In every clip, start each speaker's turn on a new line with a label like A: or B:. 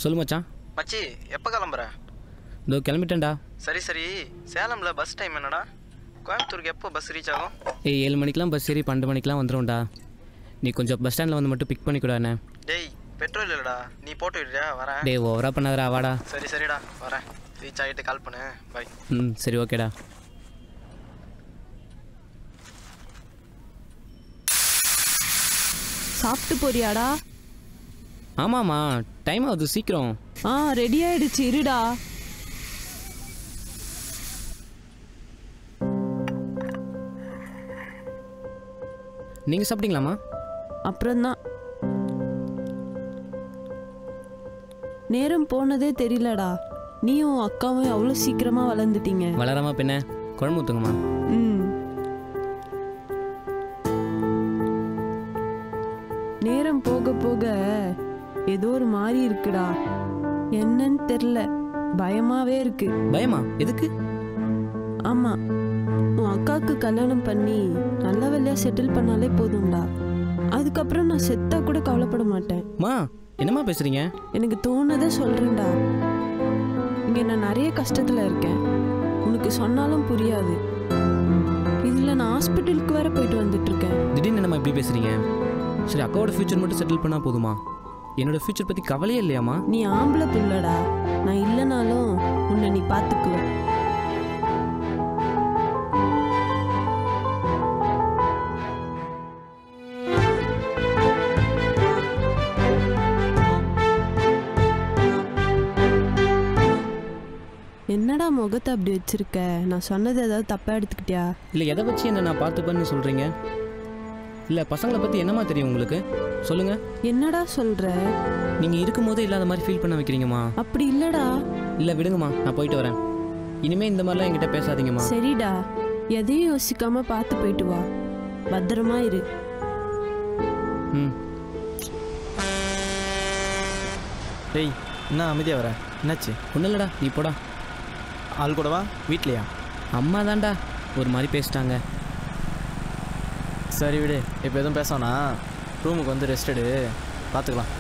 A: சொல்லு மச்சான்.
B: மச்சி எப்போ கிளம்புற?
A: இதோ கிளம்பிட்டேன்டா.
B: சரி சரி, சேலமில் பஸ் டைம் என்னடா? கோயம்புத்தூருக்கு எப்போ பஸ் ரீச் ஆகும்?
A: 7 மணிக்கெலாம் பஸ் ஏறி 12 மணிக்கெலாம் வந்துடும்டா. நீ கொஞ்சம் பஸ் ஸ்டாண்டில் வந்து மட்டும் பிக் பண்ணிக்கூடாண்ணே.
B: டேய் பெட்ரோல் இல்லைடா, நீ போட்டு விடுறியா? வரேன்.
A: டேய் ஓவரா பண்ணாதடா, வாடா.
B: சரி சரிடா வரேன். ரீச் ஆகிட்டு கால் பண்ணு. பை.
A: சரி ஓகேடா.
C: சாப்பிட்டு போறியாடா?
A: ஆமாம்மா, டைம் ஆகுது, சீக்கிரம்.
C: ரெடி ஆயிடுச்சு, இருடா.
A: நீங்கள் சாப்பிட்டீங்களாம்மா?
C: அப்புறம்தான். நேரம் போனதே தெரியலடா. நீயும் அக்காவும் அவ்வளோ சீக்கிரமா வளர்ந்துட்டீங்க.
A: வளராமா பின்ன. குழம்பு ஊற்றுங்கம்மா.
C: நேரம் போக போக ஏதோ ஒரு மாதிரி இருக்குடா. என்னன்னு தெரியல, பயமாவே இருக்கு.
A: பயமா? எதுக்கு?
C: ஆமா, உன் அக்காவுக்கு கல்யாணம் பண்ணி நல்ல வேலையா செட்டில் பண்ணாலே போதும்டா. அதுக்கப்புறம் நான் செத்தா கூட கவலைப்பட மாட்டேன்.
A: மா என்னம்மா பேசுறீங்க?
C: எனக்கு தோணதை சொல்றேன்டா. இங்க நான் நிறைய கஷ்டத்துல இருக்கேன், உனக்கு சொன்னாலும் புரியாது. இதுல நான் ஹாஸ்பிட்டலுக்கு வேற போயிட்டு வந்துட்டு இருக்கேன்.
A: திடீர்னு என்னம்மா இப்படி பேசுறீங்க? சரி, அக்காவோட ஃபியூச்சர் மட்டும் செட்டில் பண்ணால் போதுமா? என்னோட ஃபியூச்சர் பற்றி கவலையே இல்லையாம்மா?
C: நீ ஆம்பளை பிள்ளடா, நான் இல்லைனாலும் உன்னை நீ பார்த்துக்குவ. என்னடா முகத்தை அப்படி வச்சிருக்க? நான் சொன்னது ஏதாவது தப்பா எடுத்துக்கிட்டியா?
A: இல்லை, எதை வச்சு என்ன நான் பார்த்துப்பேன்னு சொல்கிறீங்க? இல்லை, பசங்களை பற்றி என்னம்மா தெரியும் உங்களுக்கு? சொல்லுங்கள்.
C: என்னடா சொல்கிற?
A: நீங்கள் இருக்கும்போதே இல்லாத மாதிரி ஃபீல் பண்ண வைக்கிறீங்கம்மா.
C: அப்படி இல்லைடா.
A: இல்லை விடுங்கம்மா, நான் போயிட்டு வரேன். இனிமேல் இந்த மாதிரிலாம் என்கிட்ட பேசாதீங்கம்மா.
C: சரிடா, எதையும் யோசிக்காம பார்த்து போயிட்டு வா. பத்திரமா இரு.
B: டேய் என்ன அமைதியாக வர? என்னாச்சு?
A: ஒன்றும் இல்லைடா, நீ போடா.
B: ஆள் கூடவா? வீட்லையா?
A: அம்மா தான்டா ஒரு மாதிரி பேசிட்டாங்க.
B: சரி விடு, இப்போ எதுவும் பேசோனா ரூமுக்கு வந்து ரெஸ்ட் எடு, பார்த்துக்கலாம்.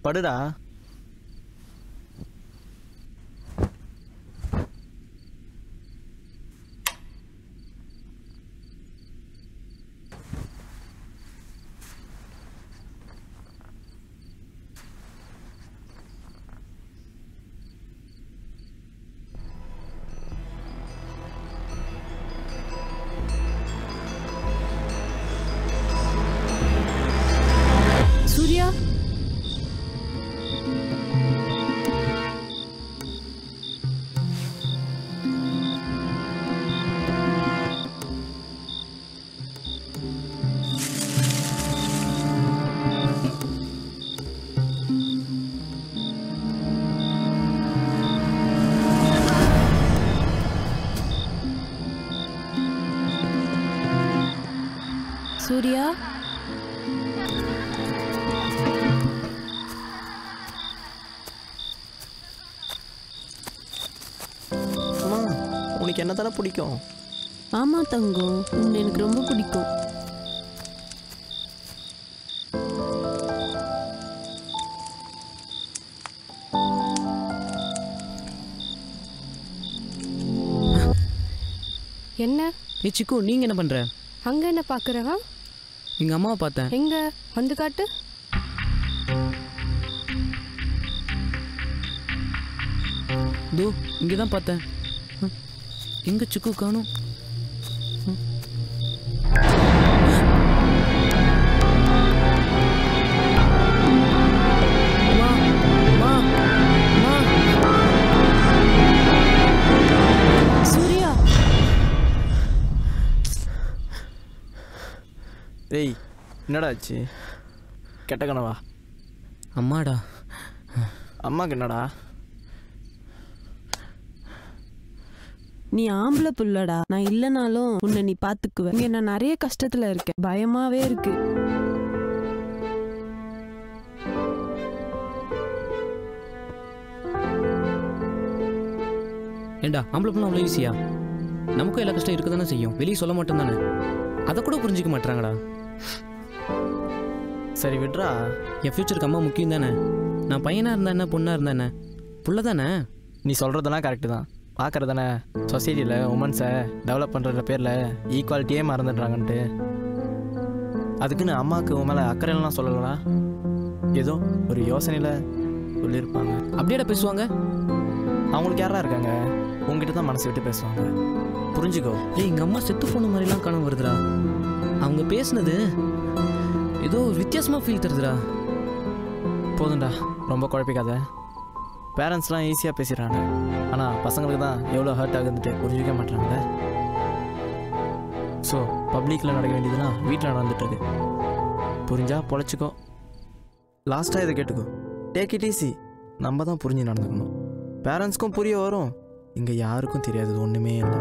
B: படுடா.
C: சூர்யா, சூர்யா,
B: அம்மா உனக்கு என்ன தானே பிடிக்கும்?
C: ஆமா தங்கம், உன்னை எனக்கு ரொம்ப பிடிக்கும்.
D: என்ன?
A: ஏ சிக்கு, நீங்கள் என்ன பண்ணுற?
D: அங்கே என்ன பார்க்குறவா?
A: எங்கள் அம்மாவை பார்த்தேன்.
D: எங்கே வந்து காட்டு.
A: தோ இங்கே தான் பார்த்தேன். எங்கே சிக்கு காணும்?
C: சூர்யா,
B: டேய் என்னடா ஆச்சு? கெட்ட கனவா?
A: அம்மாடா.
B: அம்மாக்கு என்னடா?
C: நீ ஆம்பளை புள்ளடா. நான் இல்லைனாலும் உன்னை நீ பார்த்துக்குவ. இங்கே நான் நிறைய கஷ்டத்தில் இருக்கேன். பயமாவே இருக்கு.
A: ஏண்டா ஆம்பளை பொண்ணு அவ்வளோ ஈஸியா? நமக்கும் எல்லா கஷ்டம் இருக்க தானே செய்யும். வெளியே சொல்ல மாட்டோம் தானே. அதை கூட புரிஞ்சிக்க மாட்டாங்கடா.
B: சரி விட்றா.
A: என் ஃப்யூச்சருக்கு அம்மா முக்கியம் தானே. நான் பையனாக இருந்தா என்ன, பொண்ணாக இருந்தா என்ன, புள்ள தானே.
B: நீ சொல்கிறதெல்லாம் கரெக்டு தான். பார்க்குறது தானே சொசைட்டியில் உமன்ஸை டெவலப் பண்ணுற பேரில் ஈக்குவாலிட்டியே மறந்துடுறாங்கன்ட்டு. அதுக்குன்னு அம்மாவுக்கு உன் மேலே அக்கறைலாம் சொல்லலடா. ஏதோ ஒரு யோசனையில் சொல்லியிருப்பாங்க.
A: அப்படியேடா பேசுவாங்க.
B: அவங்களுக்கு யாரா இருக்காங்க? உங்ககிட்ட தான் மனசு விட்டு பேசுவாங்க. புரிஞ்சுக்கோ.
A: எங்கள் அம்மா செத்து போன மாதிரிலாம் கனவு வருதுடா. அவங்க பேசுனது ஏதோ வித்தியாசமாக ஃபீல் தருதுடா.
B: போதும்டா, ரொம்ப குழப்பிக்காத. பேரண்ட்ஸ்லாம் ஈஸியாக பேசிடுறாங்க. ஆனால் பசங்களுக்கு தான் எவ்வளோ ஹர்ட் ஆகுதுன்ட்டு புரிஞ்சிக்க மாட்டாங்க. ஸோ பப்ளிக்கில் நடக்க வேண்டியதுலாம் வீட்டில் நடந்துட்டுருக்கு. புரிஞ்சா பொழைச்சிக்கோ. லாஸ்ட்டாக இதை கேட்டுக்கோ. Take it easy. நம்ம தான் புரிஞ்சு நடந்துக்கணும். பேரண்ட்ஸ்க்கும் புரிய வரும். இங்கே யாருக்கும் தெரியாது ஒன்றுமே இல்லை.